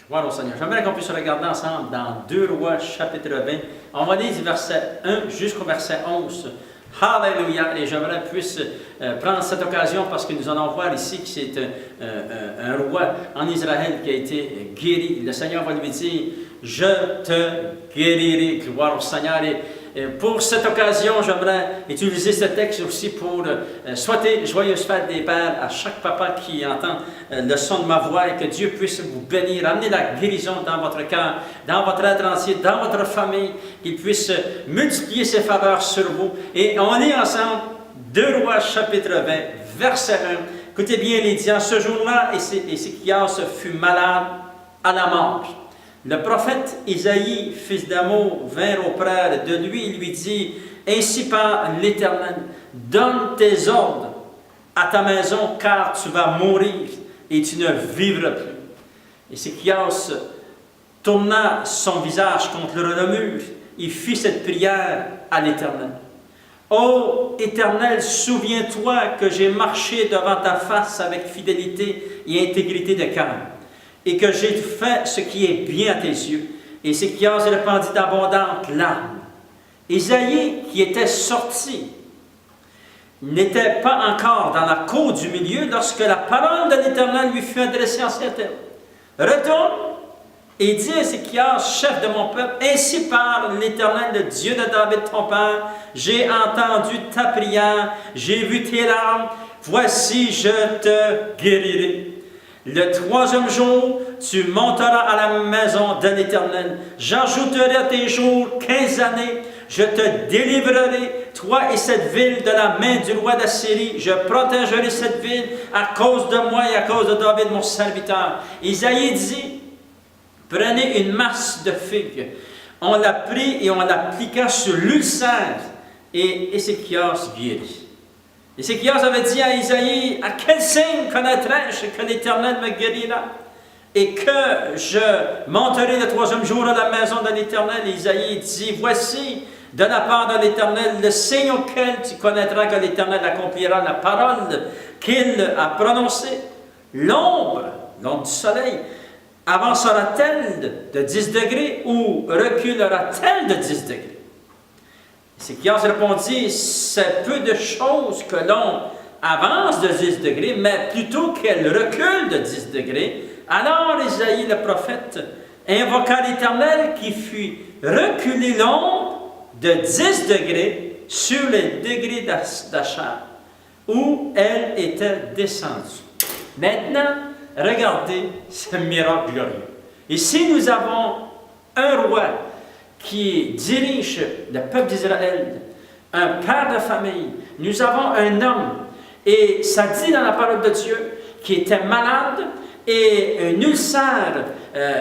Gloire au Seigneur. J'aimerais qu'on puisse regarder ensemble dans 2 Rois, chapitre 20. On va lire du verset 1 jusqu'au verset 11. Alléluia! Et j'aimerais qu'on puisse prendre cette occasion parce que nous allons voir ici que c'est un roi en Israël qui a été guéri. Le Seigneur va lui dire, je te guérirai. Gloire au Seigneur. Et pour cette occasion, j'aimerais utiliser ce texte aussi pour souhaiter joyeuse fête des pères à chaque papa qui entend le son de ma voix et que Dieu puisse vous bénir, amener la guérison dans votre cœur, dans votre être entier, dans votre famille, qu'il puisse multiplier ses faveurs sur vous. Et on lit ensemble 2 Rois chapitre 20, verset 1. Écoutez bien, il dit, en ce jour-là, Ézéchias fut malade à la mort. Le prophète Isaïe, fils d'Amo, vint auprès de lui et lui dit, « Ainsi parle l'Éternel, donne tes ordres à ta maison, car tu vas mourir et tu ne vivras plus. » Ézéchias tourna son visage contre le mur et fit cette prière à l'Éternel. « Ô Éternel, souviens-toi que j'ai marché devant ta face avec fidélité et intégrité de cœur, et que j'ai fait ce qui est bien à tes yeux. » Et Ézéchias répandit d'abondantes larmes. Isaïe, qui était sorti, n'était pas encore dans la cour du milieu lorsque la parole de l'Éternel lui fut adressée en ces termes. « Retourne et dis à Ézéchias, chef de mon peuple, ainsi parle l'Éternel, le Dieu de David ton père, j'ai entendu ta prière, j'ai vu tes larmes, voici je te guérirai. Le 3e jour, tu monteras à la maison de l'Éternel. J'ajouterai à tes jours 15 années. Je te délivrerai, toi et cette ville, de la main du roi d'Assyrie. Je protégerai cette ville à cause de moi et à cause de David, mon serviteur. Isaïe dit, prenez une masse de figues. On la prit et on l'appliqua sur l'ulcère. Et Ézéchias guérit. Ézéchias avait dit à Isaïe, « À quel signe connaîtrai-je que l'Éternel me guérira et que je monterai le 3e jour à la maison de l'Éternel? » Isaïe dit, « Voici de la part de l'Éternel le signe auquel tu connaîtras que l'Éternel accomplira la parole qu'il a prononcée. L'ombre du soleil, avancera-t-elle de 10 degrés ou reculera-t-elle de 10 degrés? » Ézéchias répondit, c'est peu de choses que l'on avance de 10 degrés, mais plutôt qu'elle recule de 10 degrés. Alors Isaïe le prophète invoqua l'Éternel qui fit reculer l'ombre de 10 degrés sur les degrés d'Achar, où elle était descendue. Maintenant, regardez ce miracle glorieux. Ici, nous avons un roi qui dirige le peuple d'Israël, un père de famille. Nous avons un homme, et ça dit dans la parole de Dieu, qui était malade, et un ulcère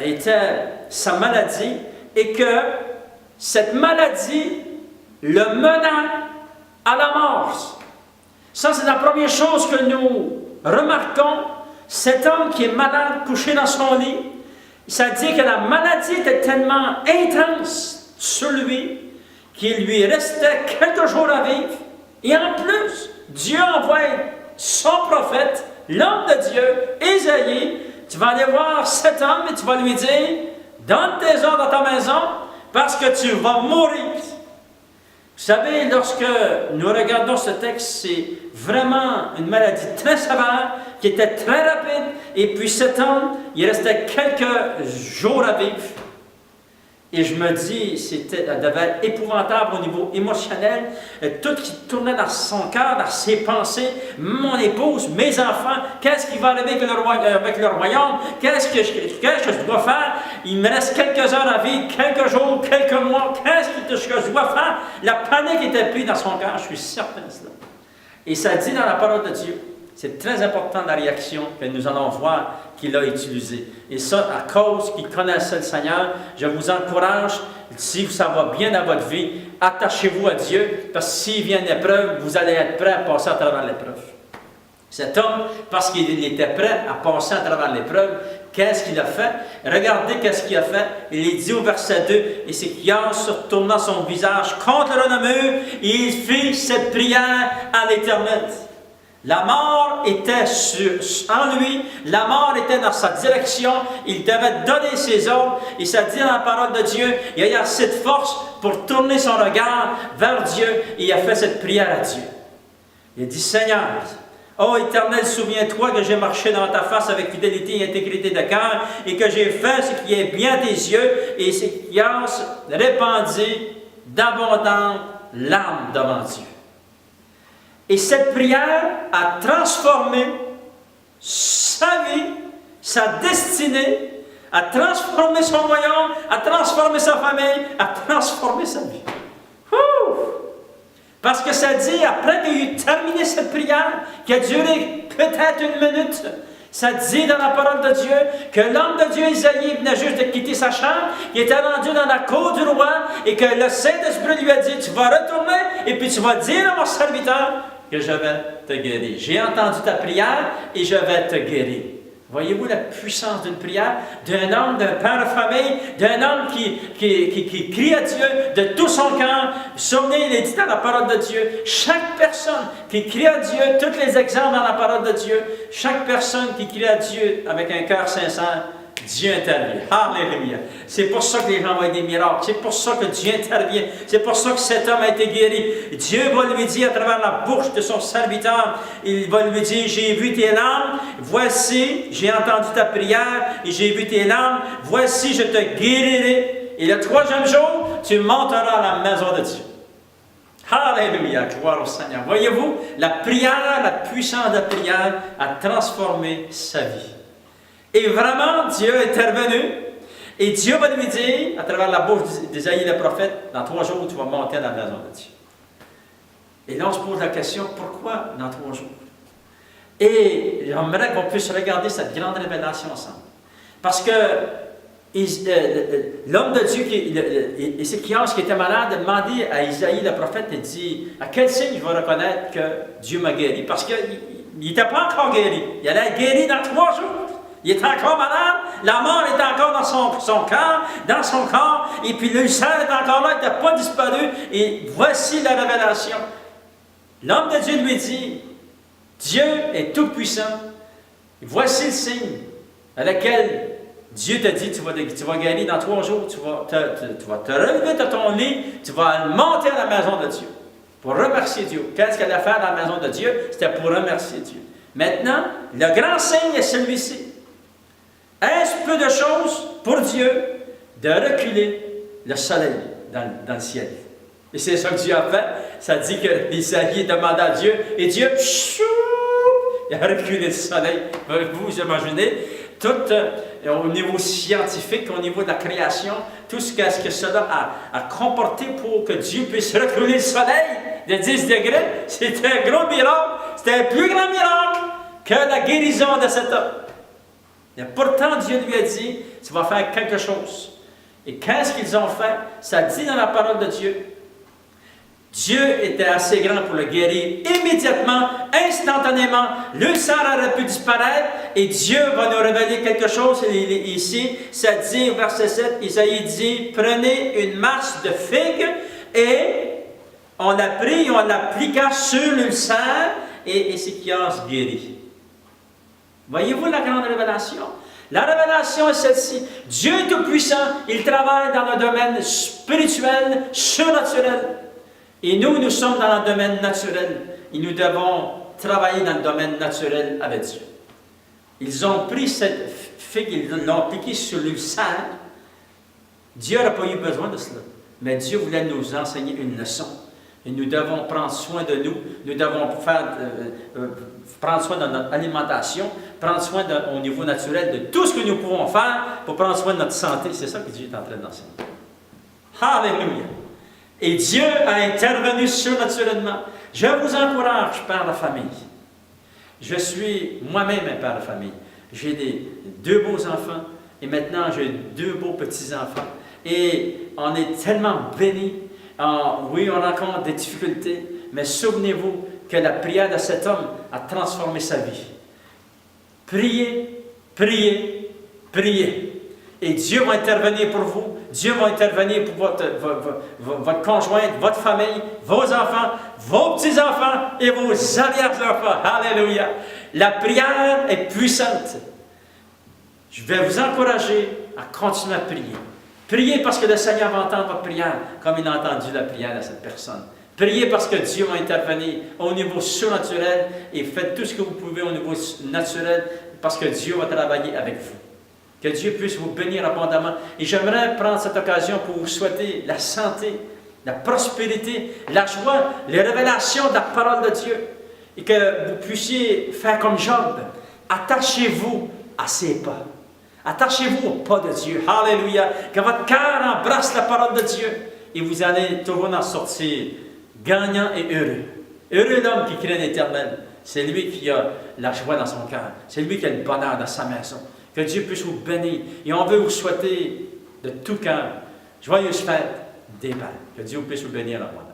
était sa maladie, et que cette maladie le mena à la mort. Ça, c'est la première chose que nous remarquons. Cet homme qui est malade, couché dans son lit, ça dit que la maladie était tellement intense sur lui qu'il lui restait quelques jours à vivre. Et en plus, Dieu envoie son prophète, l'homme de Dieu, Isaïe. Tu vas aller voir cet homme et tu vas lui dire, donne tes ordres à ta maison parce que tu vas mourir. Vous savez, lorsque nous regardons ce texte, c'est vraiment une maladie très sévère, qui était très rapide, et puis cet homme, il restait quelques jours à vivre. Et je me dis, ça devait être épouvantable au niveau émotionnel, tout qui tournait dans son cœur, dans ses pensées, mon épouse, mes enfants, qu'est-ce qui va arriver avec le royaume, qu'est-ce que je dois faire, il me reste quelques heures à vivre, quelques jours, quelques mois, qu'est-ce que je dois faire? La panique était prise dans son cœur, je suis certain de cela. Et ça dit dans la parole de Dieu, c'est très important la réaction que nous allons voir qu'il a utilisée. Et ça, à cause qu'il connaissait le Seigneur, je vous encourage, si ça va bien dans votre vie, attachez-vous à Dieu, parce que s'il vient une épreuve, vous allez être prêt à passer à travers l'épreuve. Cet homme, parce qu'il était prêt à passer à travers l'épreuve, qu'est-ce qu'il a fait? Regardez qu'est-ce qu'il a fait. Il dit au verset 2, « Ézéchias se tourna son visage contre le mur, et il fit cette prière à l'Éternel. » La mort était en lui, la mort était dans sa direction, il devait donner ses ordres, et ça dit dans la parole de Dieu, il a eu assez de force pour tourner son regard vers Dieu, et il a fait cette prière à Dieu. Il a dit, Seigneur, ô Éternel, souviens-toi que j'ai marché dans ta face avec fidélité et intégrité de cœur, et que j'ai fait ce qui est bien à tes yeux, et ce qui a répandu d'abondantes larmes devant Dieu. Et cette prière a transformé sa vie, sa destinée, a transformé son royaume, a transformé sa famille, a transformé sa vie. Ouh! Parce que ça dit, après qu'il ait terminé cette prière, qui a duré peut-être 1 minute, ça dit dans la parole de Dieu que l'homme de Dieu, Isaïe, venait juste de quitter sa chambre, il était rendu dans la cour du roi, et que le Saint-Esprit lui a dit, tu vas retourner, et puis tu vas dire à mon serviteur que je vais te guérir. J'ai entendu ta prière, et je vais te guérir. Voyez-vous la puissance d'une prière, d'un homme, d'un père de famille, d'un homme qui crie à Dieu de tout son cœur. Souvenez, il est dit dans la parole de Dieu, chaque personne qui crie à Dieu, tous les exemples dans la parole de Dieu, chaque personne qui crie à Dieu avec un cœur sincère, Dieu intervient. Alléluia. C'est pour ça que les gens voient des miracles. C'est pour ça que Dieu intervient. C'est pour ça que cet homme a été guéri. Dieu va lui dire à travers la bouche de son serviteur, il va lui dire, j'ai vu tes larmes, voici, j'ai entendu ta prière, et j'ai vu tes larmes, voici, je te guérirai. Et le 3e jour, tu monteras à la maison de Dieu. Alléluia, gloire au Seigneur. Voyez-vous, la prière, la puissance de la prière a transformé sa vie. Et vraiment, Dieu est intervenu, et Dieu va lui dire, à travers la bouche d'Isaïe le prophète, dans 3 jours, tu vas monter à la maison de Dieu. Et là, on se pose la question, pourquoi dans 3 jours? Et j'aimerais qu'on puisse regarder cette grande révélation ensemble. Parce que l'homme de Dieu, Ézéchias, qui était malade, a demandé à Isaïe le prophète, il dit, à quel signe je vais reconnaître que Dieu m'a guéri? Parce qu'il n'était pas encore guéri. Il allait être guéri dans 3 jours. Il est encore malade, la mort est encore dans son cœur, dans son corps, et puis l'ulcère est encore là, il n'a pas disparu, et voici la révélation. L'homme de Dieu lui dit, Dieu est tout-puissant, voici le signe à lequel Dieu te dit, tu vas guérir dans 3 jours, tu vas te relever de ton lit, tu vas monter à la maison de Dieu, pour remercier Dieu. Qu'est-ce qu'elle a fait dans la maison de Dieu? C'était pour remercier Dieu. Maintenant, le grand signe est celui-ci. Est-ce peu de choses pour Dieu de reculer le soleil dans le ciel? Et c'est ça que Dieu a fait. Ça dit que Isaïe demanda à Dieu, et Dieu, il a reculé le soleil. Vous imaginez, tout au niveau scientifique, au niveau de la création, tout ce que cela a comporté pour que Dieu puisse reculer le soleil de 10 degrés, c'était un gros miracle. C'était un plus grand miracle que la guérison de cet homme. Et pourtant, Dieu lui a dit, tu vas faire quelque chose. Et qu'est-ce qu'ils ont fait? Ça dit dans la parole de Dieu. Dieu était assez grand pour le guérir immédiatement, instantanément. L'ulcère aurait pu disparaître et Dieu va nous révéler quelque chose. Ici, ça dit au verset 7, Isaïe dit, prenez une masse de figues et on l'a pris et on l'appliqua sur l'ulcère et Ézéchias guérit. Voyez-vous la grande révélation? La révélation est celle-ci. Dieu est tout-puissant, il travaille dans le domaine spirituel, surnaturel. Et nous sommes dans le domaine naturel. Et nous devons travailler dans le domaine naturel avec Dieu. Ils ont pris cette figue, ils l'ont appliquée sur l'ulcère. Dieu n'a pas eu besoin de cela. Mais Dieu voulait nous enseigner une leçon. Et nous devons prendre soin de nous. Nous devons prendre soin de notre alimentation, prendre soin au niveau naturel de tout ce que nous pouvons faire pour prendre soin de notre santé. C'est ça que Dieu est en train d'enseigner. Alléluia! Et Dieu a intervenu surnaturellement. Je vous encourage, père de famille. Je suis moi-même un père de famille. J'ai 2 beaux enfants et maintenant j'ai 2 beaux petits-enfants. Et on est tellement bénis. Oui, on rencontre des difficultés, mais souvenez-vous que la prière de cet homme a transformé sa vie. Priez, priez, priez. Et Dieu va intervenir pour vous. Dieu va intervenir pour votre conjointe, votre famille, vos enfants, vos petits-enfants et vos arrière-enfants. Alléluia. La prière est puissante. Je vais vous encourager à continuer à prier. Priez parce que le Seigneur va entendre votre prière comme il a entendu la prière de cette personne. Priez parce que Dieu va intervenir au niveau surnaturel et faites tout ce que vous pouvez au niveau naturel parce que Dieu va travailler avec vous. Que Dieu puisse vous bénir abondamment. Et j'aimerais prendre cette occasion pour vous souhaiter la santé, la prospérité, la joie, les révélations de la parole de Dieu. Et que vous puissiez faire comme Job. Attachez-vous à ses pas. Attachez-vous au pas de Dieu. Alléluia. Que votre cœur embrasse la parole de Dieu. Et vous allez toujours en sortir gagnant et heureux. Heureux l'homme qui craint l'Éternel. C'est lui qui a la joie dans son cœur. C'est lui qui a le bonheur dans sa maison. Que Dieu puisse vous bénir. Et on veut vous souhaiter de tout cœur joyeuse fête des Pâques. Que Dieu puisse vous bénir à moi.